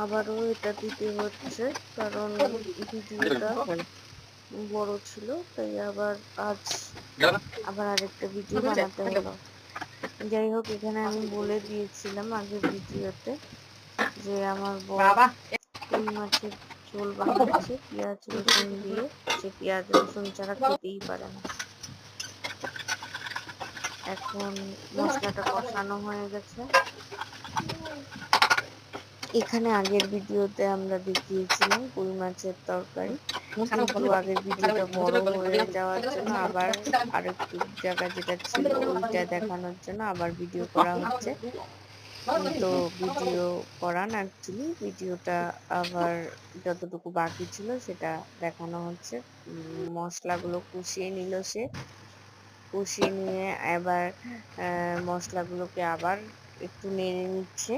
আবারও এটা দিতে হচ্ছে, কারণ ভিডিওটা বড় ছিল, তাই আজ আবার আরেকটা ভিডিও বানাতে হলো। যাই হোক, এখানে আমি বলে দিয়েছিলাম আগের ভিডিওতে যে আমার বর কই মাছের ঝোল বানাচ্ছে পেঁয়াজ রসুন দিয়ে। সে পেঁয়াজ রসুন ছাড়া খেতেই পারে না। এখন মশলাটা কষানো হয়ে গেছে। এখানে আগের ভিডিওতে আমরা দেখিয়েছিলাম কই মাছের তরকারি, কিন্তু আগের ভিডিওটা বড় হয়ে যাওয়ার জন্য আবার আরেকটু জায়গা যেটা ছিল ওইটা দেখানোর জন্য আবার ভিডিও করা হচ্ছে। তো ভিডিও করান অ্যাকচুয়ালি ভিডিওটা আবার যতটুকু বাকি ছিল সেটা দেখানো হচ্ছে। মশলাগুলো কষিয়ে নিল সে, কষিয়ে নিয়ে এবার মশলাগুলোকে আবার একটু নেড়ে নিচ্ছে।